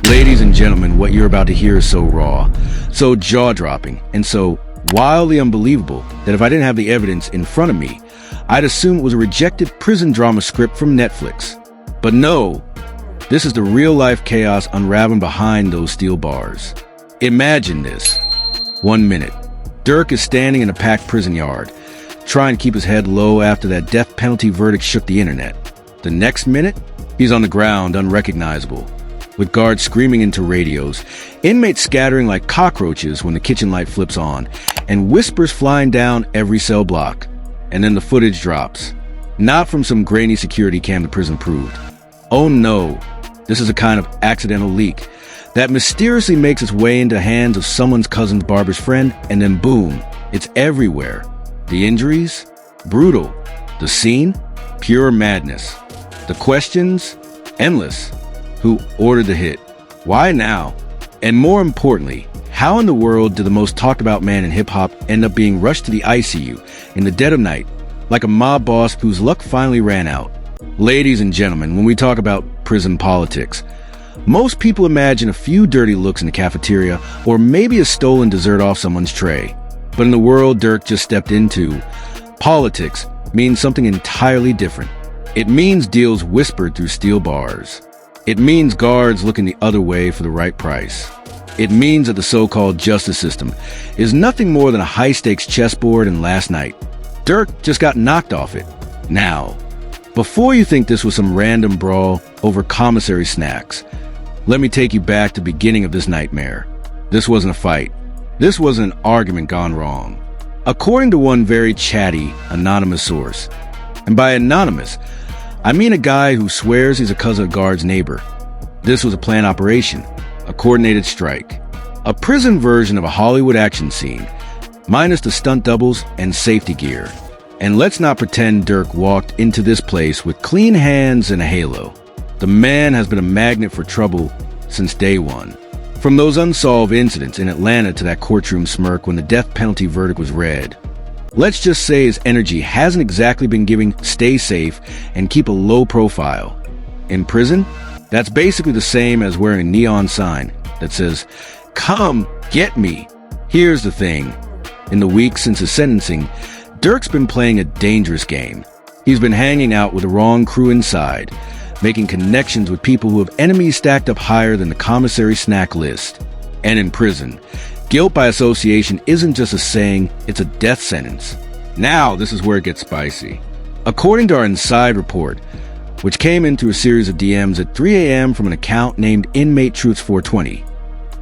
Ladies and gentlemen, what you're about to hear is so raw, so jaw-dropping, and so wildly unbelievable that if I didn't have the evidence in front of me, I'd assume it was a rejected prison drama script from Netflix. But no, this is the real-life chaos unraveling behind those steel bars. Imagine this. 1 minute, Durk is standing in a packed prison yard, trying to keep his head low after that death penalty verdict shook the internet. The next minute, he's on the ground, unrecognizable, with guards screaming into radios, inmates scattering like cockroaches when the kitchen light flips on, and whispers flying down every cell block. And then the footage drops. Not from some grainy security cam the prison proved. Oh no, this is a kind of accidental leak that mysteriously makes its way into the hands of someone's cousin's barber's friend, and then boom, it's everywhere. The injuries? Brutal. The scene? Pure madness. The questions? Endless. Who ordered the hit? Why now? And more importantly, how in the world did the most talked about man in hip-hop end up being rushed to the ICU in the dead of night, like a mob boss whose luck finally ran out? Ladies and gentlemen, when we talk about prison politics, most people imagine a few dirty looks in the cafeteria or maybe a stolen dessert off someone's tray. But in the world Durk just stepped into, politics means something entirely different. It means deals whispered through steel bars. It means guards looking the other way for the right price. It means that the so-called justice system is nothing more than a high-stakes chessboard, and last night, Durk just got knocked off it. Now, before you think this was some random brawl over commissary snacks, let me take you back to the beginning of this nightmare. This wasn't a fight. This wasn't an argument gone wrong. According to one very chatty, anonymous source, and by anonymous, I mean a guy who swears he's a cousin of guard's neighbor, this was a planned operation, a coordinated strike, a prison version of a Hollywood action scene, minus the stunt doubles and safety gear. And let's not pretend Durk walked into this place with clean hands and a halo. The man has been a magnet for trouble since day one. From those unsolved incidents in Atlanta to that courtroom smirk when the death penalty verdict was read. Let's just say his energy hasn't exactly been giving stay safe and keep a low profile. In prison, that's basically the same as wearing a neon sign that says, "Come get me." Here's the thing. In the weeks since his sentencing, Durk's been playing a dangerous game. He's been hanging out with the wrong crew inside, making connections with people who have enemies stacked up higher than the commissary snack list. And in prison, guilt by association isn't just a saying, it's a death sentence. Now, this is where it gets spicy. According to our inside report, which came in through a series of DMs at 3 a.m. from an account named Inmate Truths 420,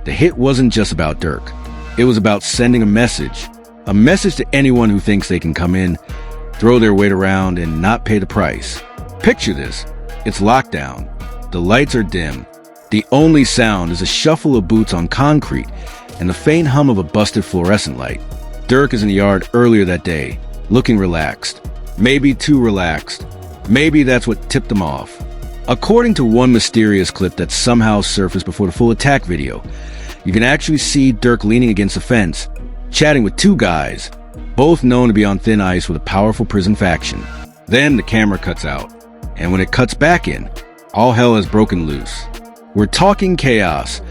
the hit wasn't just about Durk. It was about sending a message to anyone who thinks they can come in, throw their weight around, and not pay the price. Picture this. It's lockdown. The lights are dim. The only sound is a shuffle of boots on concrete and the faint hum of a busted fluorescent light. Durk is in the yard earlier that day, looking relaxed. Maybe too relaxed. Maybe that's what tipped him off. According to one mysterious clip that somehow surfaced before the full attack video, you can actually see Durk leaning against the fence, chatting with two guys, both known to be on thin ice with a powerful prison faction. Then the camera cuts out, and when it cuts back in, all hell has broken loose. We're talking chaos,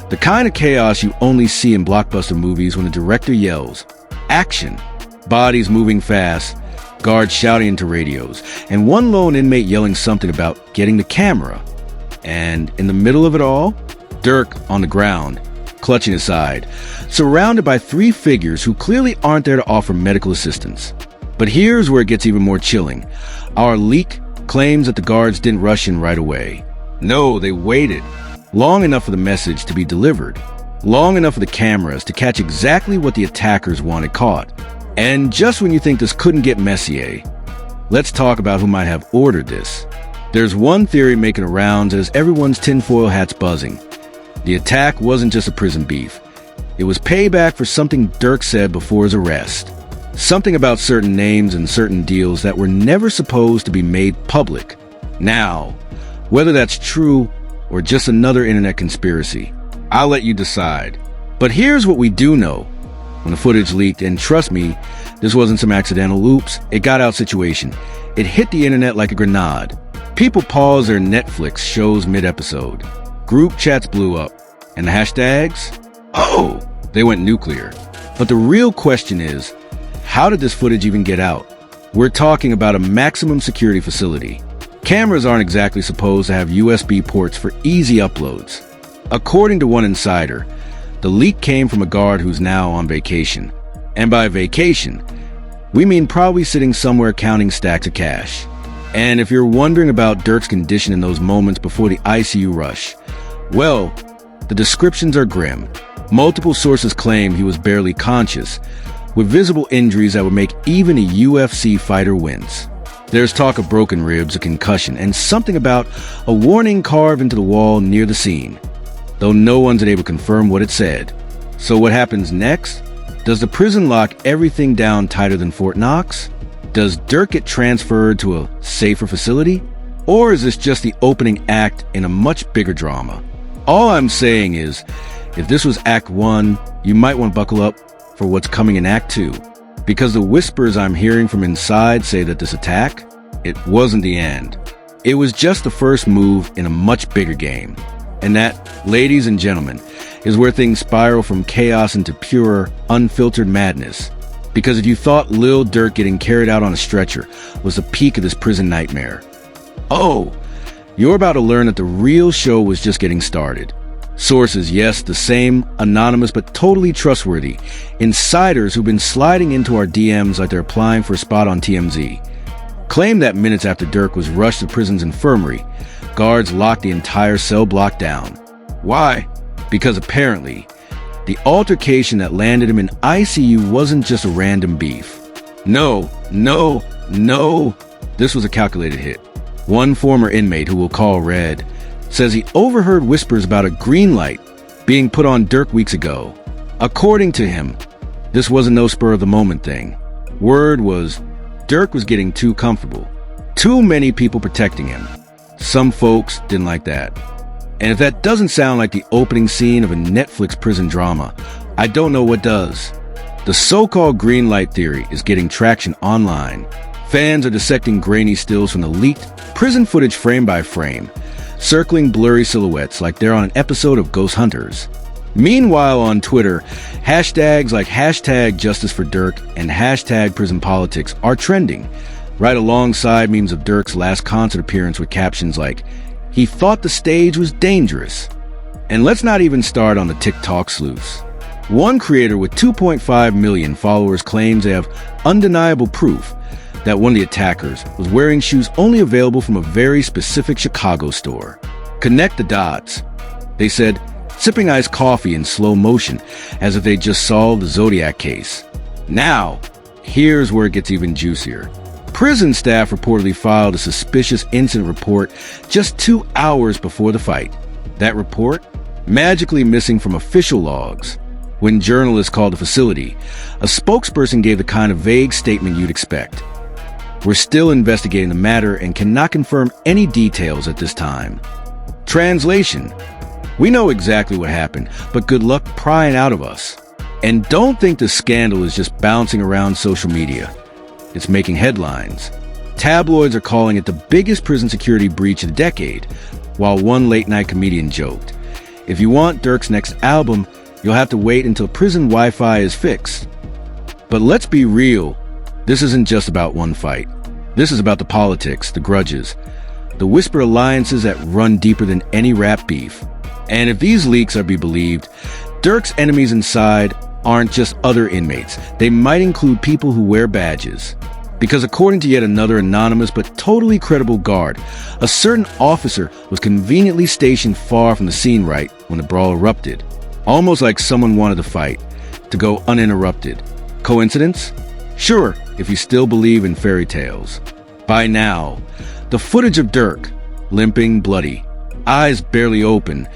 the kind of chaos you only see in blockbuster movies when the director yells, "Action!" Bodies moving fast, guards shouting into radios, and one lone inmate yelling something about getting the camera. And in the middle of it all, Durk on the ground, clutching his side, surrounded by three figures who clearly aren't there to offer medical assistance. But here's where it gets even more chilling. Our leak claims that the guards didn't rush in right away. No, they waited long enough for the message to be delivered, long enough for the cameras to catch exactly what the attackers wanted caught. And just when you think this couldn't get messier, let's talk about who might have ordered this. There's one theory making the rounds as everyone's tinfoil hats buzzing. The attack wasn't just a prison beef. It was payback for something Durk said before his arrest. Something about certain names and certain deals that were never supposed to be made public. Now, whether that's true or just another internet conspiracy, I'll let you decide. But here's what we do know. When the footage leaked, and trust me, this wasn't some accidental oops, it got out situation. It hit the internet like a grenade. People paused their Netflix shows mid-episode. Group chats blew up. And the hashtags? Oh, they went nuclear. But the real question is, how did this footage even get out? We're talking about a maximum security facility. Cameras aren't exactly supposed to have USB ports for easy uploads. According to one insider, the leak came from a guard who's now on vacation. And by vacation, we mean probably sitting somewhere counting stacks of cash. And if you're wondering about Durk's condition in those moments before the ICU rush, well, the descriptions are grim. Multiple sources claim he was barely conscious, with visible injuries that would make even a UFC fighter wince. There's talk of broken ribs, a concussion, and something about a warning carved into the wall near the scene, though no one's able to confirm what it said. So what happens next? Does the prison lock everything down tighter than Fort Knox? Does Durk get transferred to a safer facility? Or is this just the opening act in a much bigger drama? All I'm saying is, if this was Act 1, you might want to buckle up for what's coming in Act 2. Because the whispers I'm hearing from inside say that this attack, it wasn't the end. It was just the first move in a much bigger game. And that, ladies and gentlemen, is where things spiral from chaos into pure, unfiltered madness. Because if you thought Lil Durk getting carried out on a stretcher was the peak of this prison nightmare, oh, you're about to learn that the real show was just getting started. Sources, yes, the same, anonymous but totally trustworthy. Insiders who've been sliding into our DMs like they're applying for a spot on TMZ, claim that minutes after Durk was rushed to prison's infirmary, guards locked the entire cell block down. Why? Because apparently, the altercation that landed him in ICU wasn't just a random beef. No. This was a calculated hit. One former inmate, who we'll call Red, says he overheard whispers about a green light being put on Durk weeks ago. According to him, this wasn't no spur-of-the-moment thing. Word was, Durk was getting too comfortable. Too many people protecting him. Some folks didn't like that. And if that doesn't sound like the opening scene of a Netflix prison drama, I don't know what does. The so-called green light theory is getting traction online. Fans are dissecting grainy stills from the leaked prison footage frame by frame, circling blurry silhouettes like they're on an episode of Ghost Hunters. Meanwhile, on Twitter, hashtags like hashtag justice for Durk and hashtag prison politics are trending, right alongside memes of Durk's last concert appearance with captions like, "He thought the stage was dangerous." And let's not even start on the TikTok sleuths. One creator with 2.5 million followers claims they have undeniable proof that one of the attackers was wearing shoes only available from a very specific Chicago store. Connect the dots. They said, sipping iced coffee in slow motion as if they just solved the Zodiac case. Now, here's where it gets even juicier. Prison staff reportedly filed a suspicious incident report just 2 hours before the fight. That report, magically missing from official logs. When journalists called the facility, a spokesperson gave the kind of vague statement you'd expect. "We're still investigating the matter and cannot confirm any details at this time." Translation: we know exactly what happened, but good luck prying out of us. And don't think the scandal is just bouncing around social media. It's making headlines. Tabloids are calling it the biggest prison security breach of the decade, while one late-night comedian joked, "If you want Durk's next album, you'll have to wait until prison Wi-Fi is fixed." But let's be real. This isn't just about one fight. This is about the politics, the grudges, the whisper alliances that run deeper than any rap beef. And if these leaks are to be believed, Durk's enemies inside aren't just other inmates. They might include people who wear badges. Because according to yet another anonymous but totally credible guard, a certain officer was conveniently stationed far from the scene right when the brawl erupted. Almost like someone wanted the fight to go uninterrupted. Coincidence? Sure, if you still believe in fairy tales. By now, the footage of Durk, limping, bloody, eyes barely open,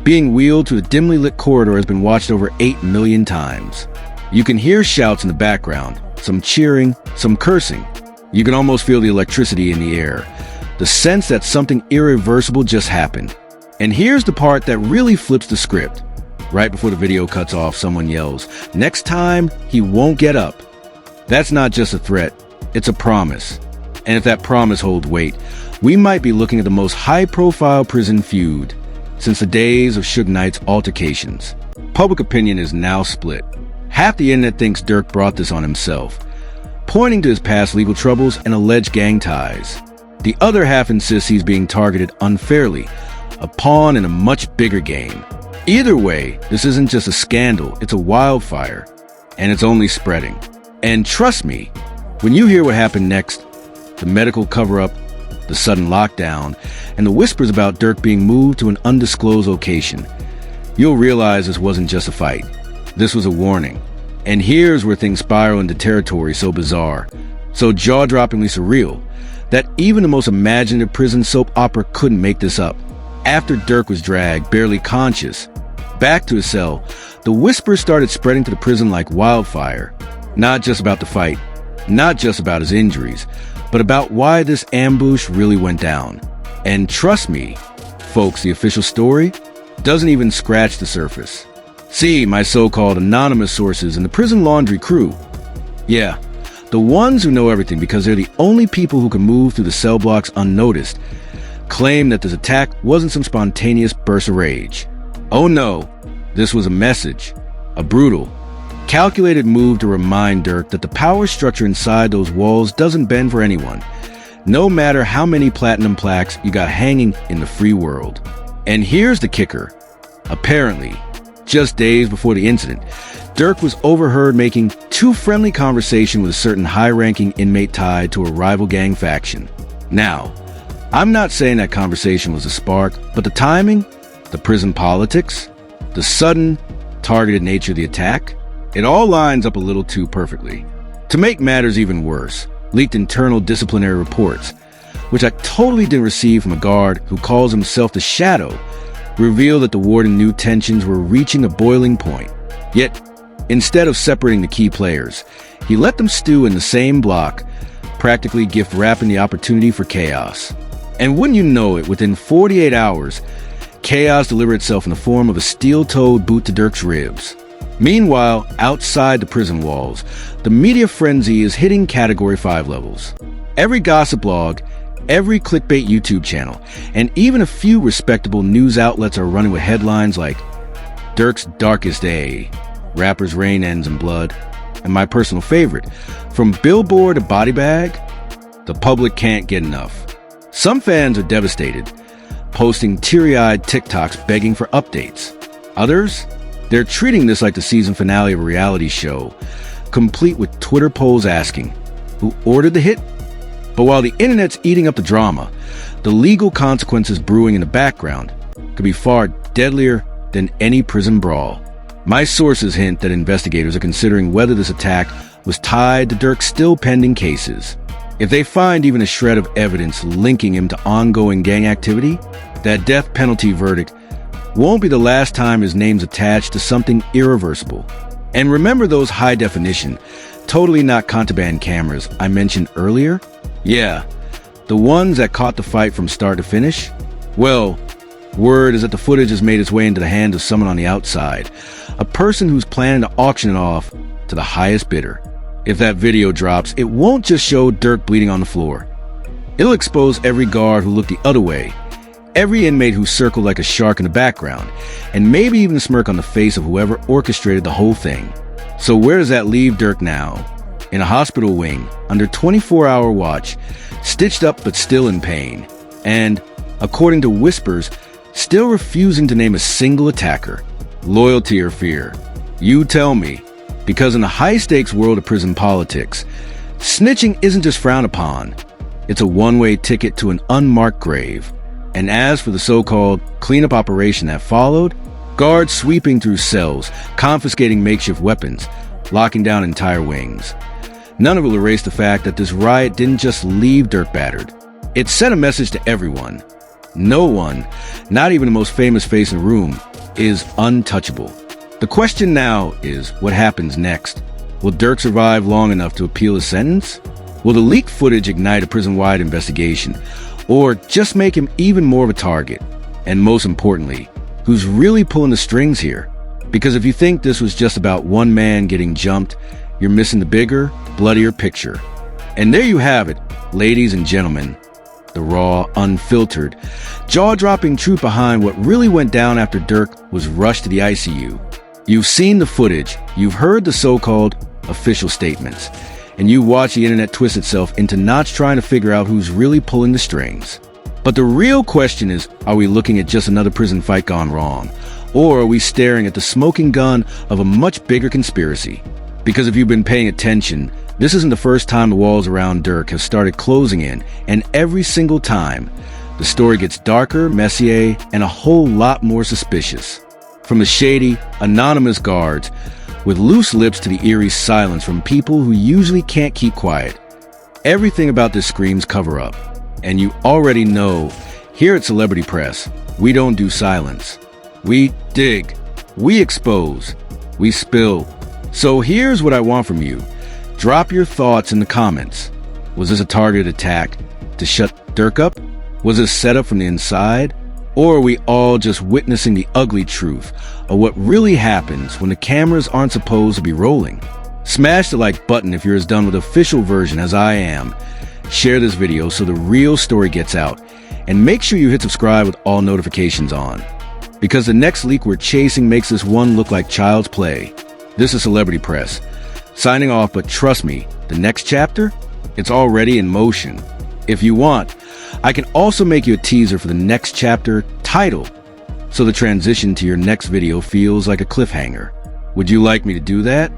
being wheeled to a dimly lit corridor has been watched over 8 million times. You can hear shouts in the background, some cheering, some cursing. You can almost feel the electricity in the air, the sense that something irreversible just happened. And here's the part that really flips the script. Right before the video cuts off, someone yells, "Next time, he won't get up." That's not just a threat, it's a promise. And if that promise holds weight, we might be looking at the most high-profile prison feud since the days of Suge Knight's altercations. Public opinion is now split. Half the internet thinks Durk brought this on himself, pointing to his past legal troubles and alleged gang ties. The other half insists he's being targeted unfairly, a pawn in a much bigger game. Either way, this isn't just a scandal, it's a wildfire, and it's only spreading. And trust me, when you hear what happened next, the medical cover-up, the sudden lockdown, and the whispers about Durk being moved to an undisclosed location, you'll realize this wasn't just a fight. This was a warning. And here's where things spiral into territory so bizarre, so jaw-droppingly surreal, that even the most imaginative prison soap opera couldn't make this up. After Durk was dragged, barely conscious, back to his cell, the whispers started spreading to the prison like wildfire. Not just about the fight, not just about his injuries, but about why this ambush really went down. And trust me, folks, the official story doesn't even scratch the surface. See, my so-called anonymous sources in the prison laundry crew. Yeah, the ones who know everything because they're the only people who can move through the cell blocks unnoticed, claim that this attack wasn't some spontaneous burst of rage. Oh no, this was a message, a brutal, calculated move to remind Durk that the power structure inside those walls doesn't bend for anyone, no matter how many platinum plaques you got hanging in the free world. And here's the kicker. Apparently, just days before the incident, Durk was overheard making too friendly conversation with a certain high-ranking inmate tied to a rival gang faction. Now, I'm not saying that conversation was a spark, but the timing, the prison politics, the sudden, targeted nature of the attack, it all lines up a little too perfectly. To make matters even worse, leaked internal disciplinary reports, which I totally didn't receive from a guard who calls himself the Shadow, reveal that the warden knew tensions were reaching a boiling point. Yet, instead of separating the key players, he let them stew in the same block, practically gift wrapping the opportunity for chaos. And wouldn't you know it, within 48 hours, chaos delivered itself in the form of a steel-toed boot to Durk's ribs. Meanwhile, outside the prison walls, the media frenzy is hitting Category 5 levels. Every gossip blog, every clickbait YouTube channel, and even a few respectable news outlets are running with headlines like Durk's darkest day, rapper's reign ends in blood, and my personal favorite, from billboard to body bag, the public can't get enough. Some fans are devastated, posting teary-eyed TikToks begging for updates. Others, they're treating this like the season finale of a reality show, complete with Twitter polls asking, who ordered the hit? But while the internet's eating up the drama, the legal consequences brewing in the background could be far deadlier than any prison brawl. My sources hint that investigators are considering whether this attack was tied to Durk's still pending cases. If they find even a shred of evidence linking him to ongoing gang activity, that death penalty verdict won't be the last time his name's attached to something irreversible. And remember those high-definition, totally not contraband cameras I mentioned earlier? Yeah, the ones that caught the fight from start to finish? Well, word is that the footage has made its way into the hands of someone on the outside, a person who's planning to auction it off to the highest bidder. If that video drops, it won't just show Durk bleeding on the floor. It'll expose every guard who looked the other way, every inmate who circled like a shark in the background, and maybe even a smirk on the face of whoever orchestrated the whole thing. So where does that leave Durk now? In a hospital wing, under 24-hour watch, stitched up but still in pain, and, according to whispers, still refusing to name a single attacker. Loyalty or fear? You tell me. Because in the high-stakes world of prison politics, snitching isn't just frowned upon. It's a one-way ticket to an unmarked grave. And as for the so-called cleanup operation that followed, guards sweeping through cells, confiscating makeshift weapons, locking down entire wings. None of it will erase the fact that this riot didn't just leave Durk battered. It sent a message to everyone. No one, not even the most famous face in the room, is untouchable. The question now is, what happens next? Will Durk survive long enough to appeal his sentence? Will the leaked footage ignite a prison-wide investigation, or just make him even more of a target? And most importantly, who's really pulling the strings here? Because if you think this was just about one man getting jumped, you're missing the bigger, bloodier picture. And there you have it, ladies and gentlemen, the raw, unfiltered, jaw-dropping truth behind what really went down after Durk was rushed to the ICU. You've seen the footage, you've heard the so-called official statements, and you watch the internet twist itself into knots trying to figure out who's really pulling the strings. But the real question is, are we looking at just another prison fight gone wrong? Or are we staring at the smoking gun of a much bigger conspiracy? Because if you've been paying attention, this isn't the first time the walls around Durk have started closing in, and every single time, the story gets darker, messier, and a whole lot more suspicious. From the shady, anonymous guards, with loose lips to the eerie silence from people who usually can't keep quiet. Everything about this screams cover up. And you already know, here at Celebrity Press, we don't do silence. We dig, we expose, we spill. So here's what I want from you. Drop your thoughts in the comments. Was this a targeted attack to shut Durk up? Was this set up from the inside? Or are we all just witnessing the ugly truth of what really happens when the cameras aren't supposed to be rolling? Smash the like button if you're as done with the official version as I am. Share this video so the real story gets out. And make sure you hit subscribe with all notifications on. Because the next leak we're chasing makes this one look like child's play. This is Celebrity Press. Signing off, but trust me, the next chapter? It's already in motion. If you want, I can also make you a teaser for the next chapter title, so the transition to your next video feels like a cliffhanger. Would you like me to do that?